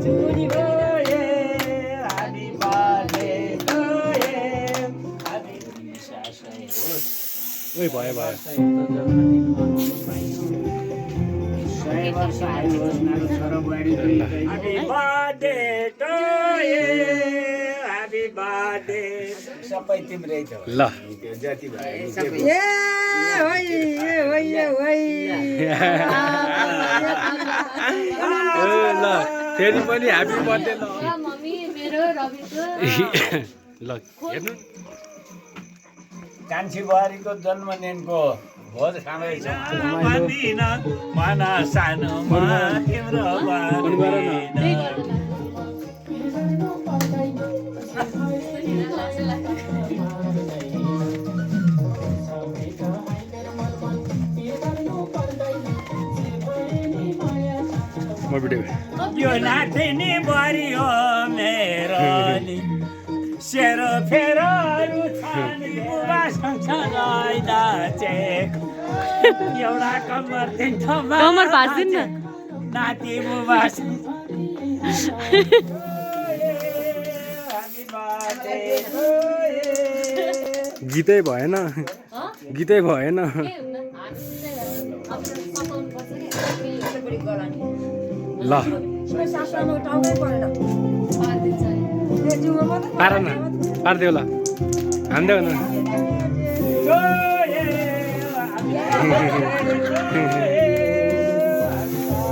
चोरी भए happy birthday to you happy ओइ भयो भयो 100 वर्ष आयु होस् मेरो छोरा बुहारी happy birthday to you happy birthday सबै तिम्रै छ ल त्यो जति भयो ल फेरि पनि ह्यापी बर्थडे ल मम्मी मेरो रविको ल हेर्नु कान्छी बुहारीको जन्मदिनको भोज खाँदैछ मन सानोमा तिम्रो म भिडियो यो नातिनी बुहारी हो मेरो नि सेरो फेरोहरू छन् बुबा सँगसँगै नाचेको एउटा कम्मर दिन्छ कम्मर भाँच्दिन् न नाति बुबा गीतै भएन गीतै भएन ल पार न पारिदेऊ ल हान्देऊ न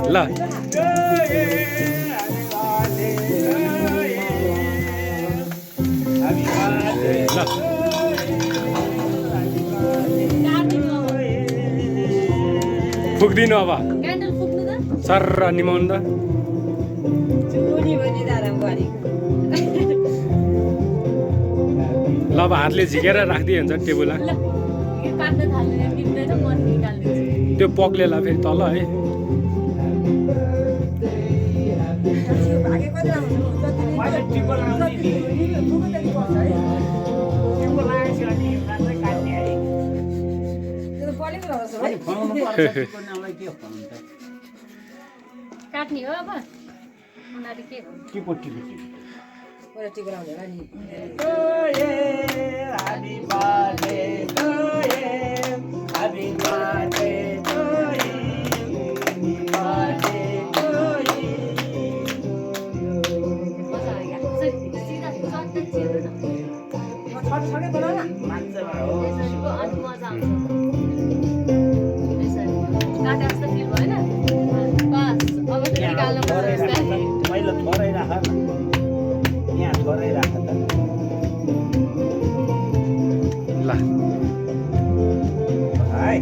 ल फुक्दिनु अब सर निमाउनु त ल अब हातले झिकेर राखिदियो हुन्छ टेबुलमा त्यो पक्लेला फेरि तल है काट्ने हो अब उनीहरू के Happy birthday to you. Happy birthday to you. Happy birthday to you. मैले थोरै राख न यहाँ थोरै राख त ल हाय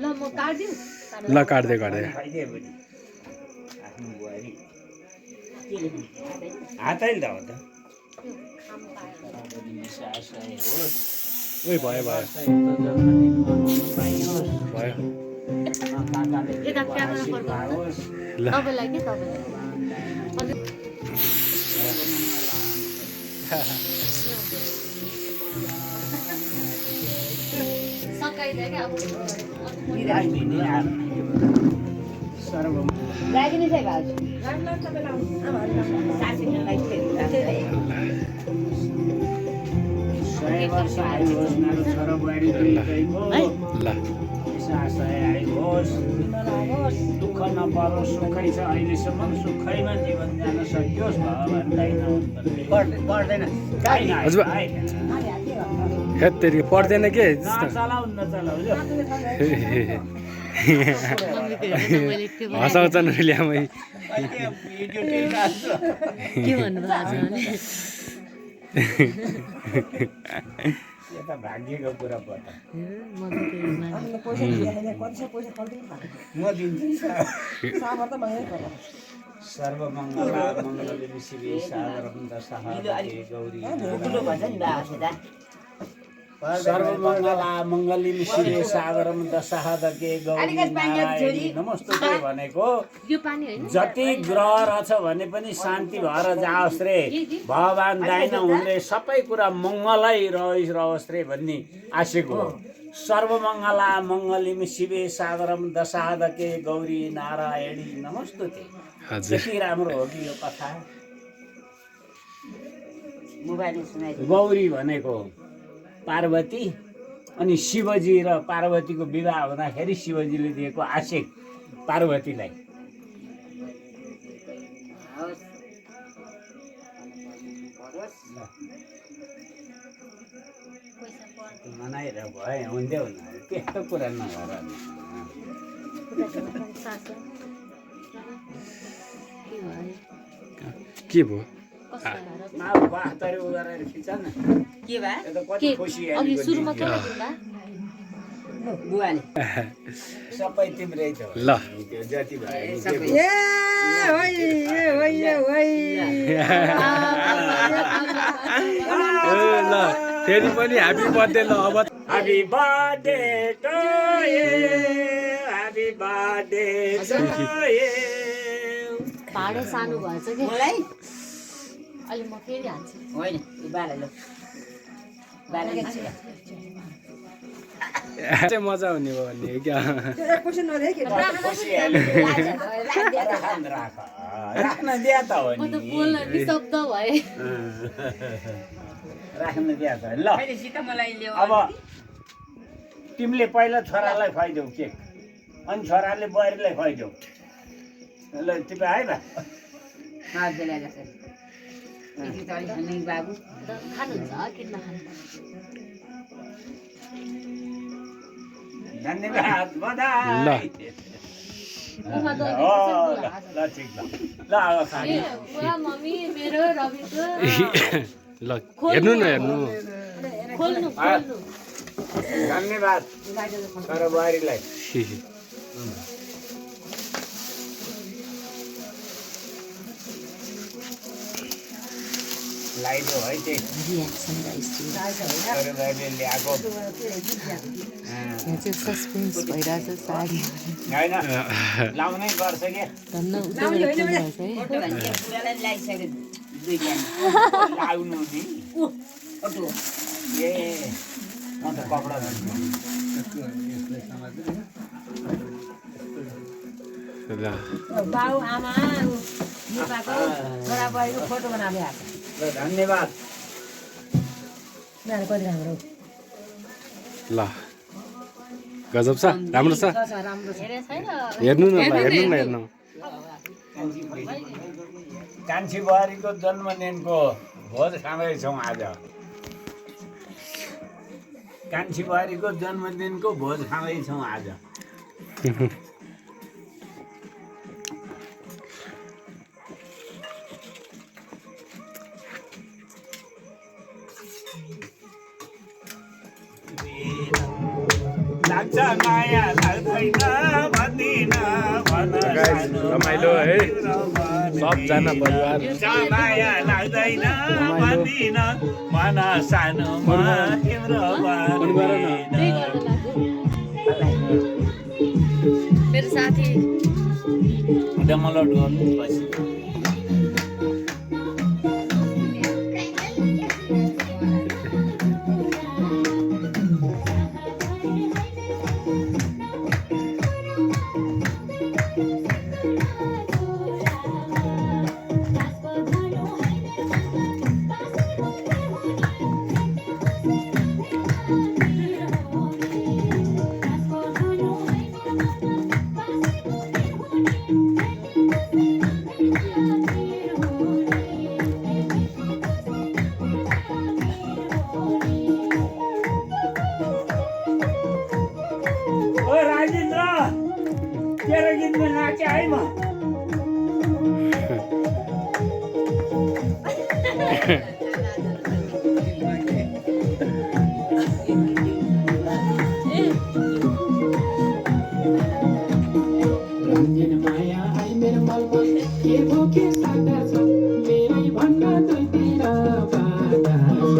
ल म काट्दिउँ ल काट्दै काट्दै हातैले त हो त ओइ भयो भयो भयो यता क्यामेरा फर्काउनुहोस् ल तपाईँलाई के तपाईँलाई सकाइदियो क्या अब वर्ष आयु होस् मेरो छोरा बुहारी ल दुःख नपरोस् सुखै छ अहिलेसम्म सुखैमा जीवन जान सकियोस् भगवान्लाई पर्दैन हजुर हेत्तेरी पर्दैन के हँसाउँछन् ल्यामै के भन्नु भाग्यको कुरा पर्छ सर्वमङ्गला मङ्गलदेवी शिवे सागरवन्द सहादेवी गौरी सर्वमङ्गला मङ्गलिम शिवे सागरम दशहदके गौरी नारायणी नमस्ते भनेको यो पानी होइन जति ग्रह रहेछ भने पनि शान्ति भएर जाओस् रे भगवान दाइन हुने सबै कुरा मङ्गलै रहोस् रे भन्ने आशेको हो सर्वमङ्गला मङ्गलिम शिवे सागरम दशहदके गौरी नारायणी नमस्ते त्यति राम्रो हो कि यो कथा गौरी भनेको पार्वती अनि शिवजी र पार्वतीको विवाह हुँदाखेरि शिवजीले दिएको आशिक पार्वतीलाई मनाएर भयो हुन्थ्यो त्यस्तो कुरा नगर के भयो गरेर खिच न के भए कति खुसी अघि सुरुमा के भन्दा बुवाले सबै तिम्रै छ ल त्यो जति भयो ल फेरि पनि ह्यापी बर्थडे ल अब Happy birthday to you. Happy birthday to you. भाडे सानो भएछ कि मलाई अहिले म फेरि हाल्छु होइन यो बाला ल बाला चाहिँ मजा हुने भयो भन्ने हो क्या राख्न दिया त हो म त बोल्न निशब्द भए राख्न दिया त ल सीत मलाई ल्याऊ अब तिमीले पहिला छोरालाई खुवाइदेऊ केक अनि छोराले बुहारीलाई खुवाइदेऊ ल तिमी आइ बा बाबु खानुहुन्छ किन नखानु धन्यवाद बधाई ल उमा ल ठिक ल ल अब खाने पुरा मम्मी मेरो रविको ल हेर्नु न हेर्नु खोल्नु धन्यवाद तर बुहारीलाई लगाइदेऊ है त्यही ल्याएको सस्पेन्स भइरहेछ साडी होइन लाउनै पर्छ क्या धन्न उतैबाट लाउनु नि ए म त कपडा बाउ आमा बुबाको छोरा बुहारीको फोटो बनाएको आएको ल धन्यवाद कति राम्रो ल गजब छ राम्रो छ राम्रो छ हेर्नु न ल हेर्नु न हेर्नु कान्छी बुहारीको जन्मदिनको भोज खाँदैछौँ आज कान्छी बुहारीको जन्मदिनको भोज खाँदैछौँ आज लाग्छ माया लाग्दैन भन्दिन रमाइलो है सबजना परिवार माया लाग्दैन भन्दिन मन सानोमा तिम्रो मेरो साथी डमलट गर्नु पछि तेरो गीतमा नाचे है म माया आई मेरो मलमा के भो के साटा छ मेरै भन्न तैतिर बाटा छ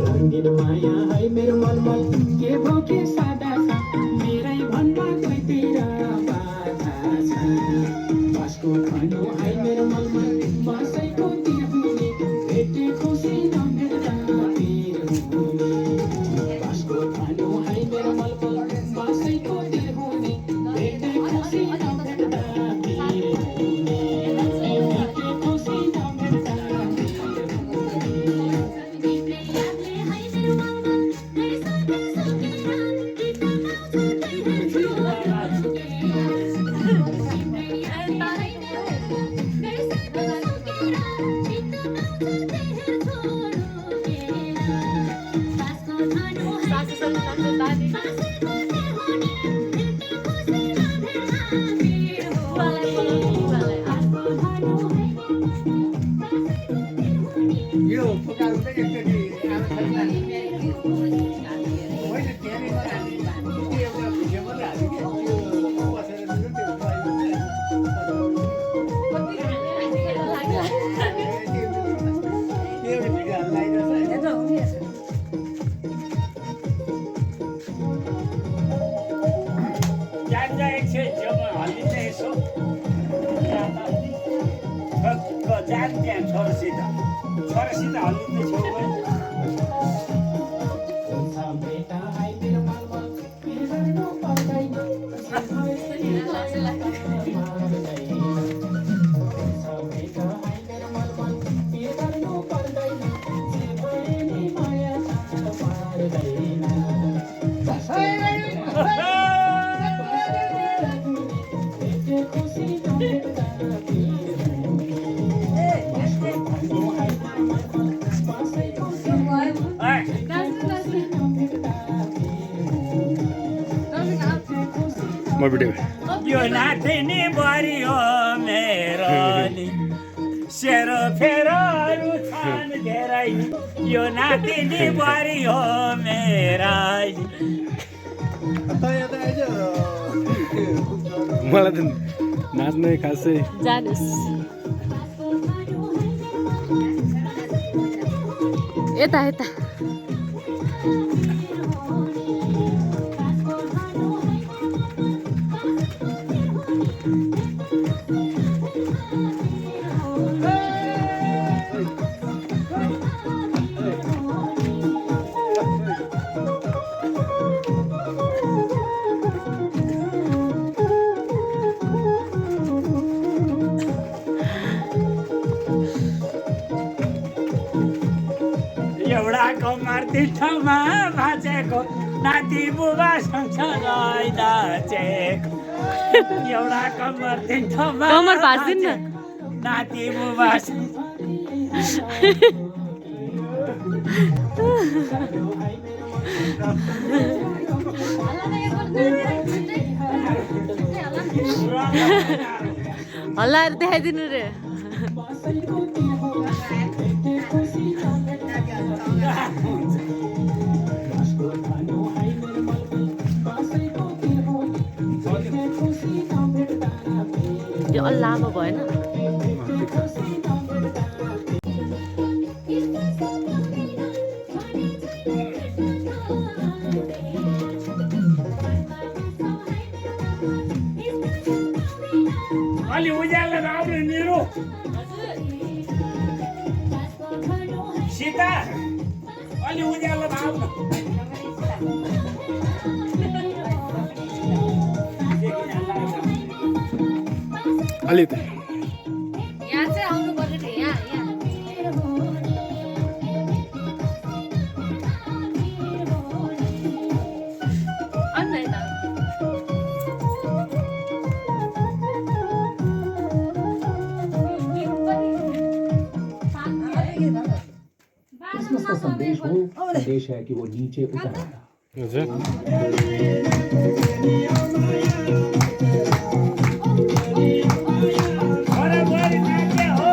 रङ्गिन माया आई यो फुकाहरू चाहिँ एकचोटि आमा छोरीलाई होइन त्यहाँनिर हामी त्यो एउटा भिडियो मात्रै हाल्यो कि त्यो बसेर दिनु त्यो एउटा भिडियो हाल्नु लागिरहेछ होइन जान्छ एकछिन छेउमा हल्लिन्छ यसो जान त्यहाँ छोरासित हल्लिँदै छेउमै म भिडियो यो नातिनी बुहारी हो मेरो नि सेरो फेरोहरू छन् धेरै यो नातिनी बुहारी हो मेरा मलाई त नाच्नै खासै जानुहोस् यता यता एउटा कम्मर तिठमा भाँचेको नाति बुबा सँगसँगै नाचेको एउटा कम्मर तिठमा कम्मर भाँच्दिन् न। नाति बुबा हल्लाएर देखाइदिनु रे त्यो अलि लामो भएन अलि उज्यालो आउनु निरो सीता अलि उज्यालो आउनु अलि त यहाँ चाहिँ आउनु पर्यो नि यहाँ अन्त यता क्रिसमस का संदेश है कि वो नीचे उतर आया। हजुर बराबरी नाच्य हो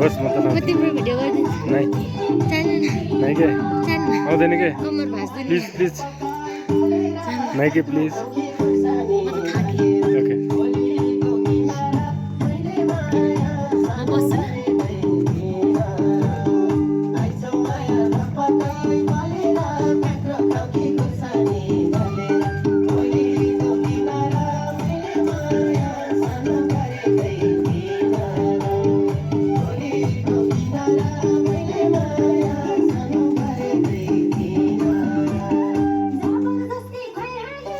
होस् म त म तिम्रो भिडियो गरिदिन्छु नै चाहिँदैन नै के चाहिँदैन आउँदैन के कम्मर भाँच्दैन प्लिज प्लिज नै के प्लिज म त थाकेँ ओके म बस्छु ल। जबरदस्ती भइहाल्यो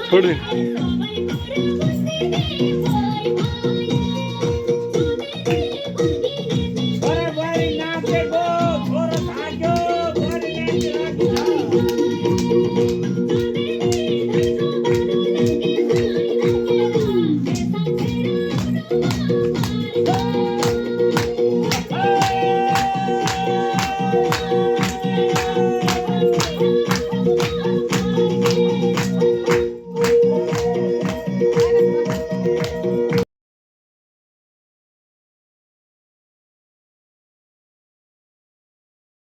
छोड दे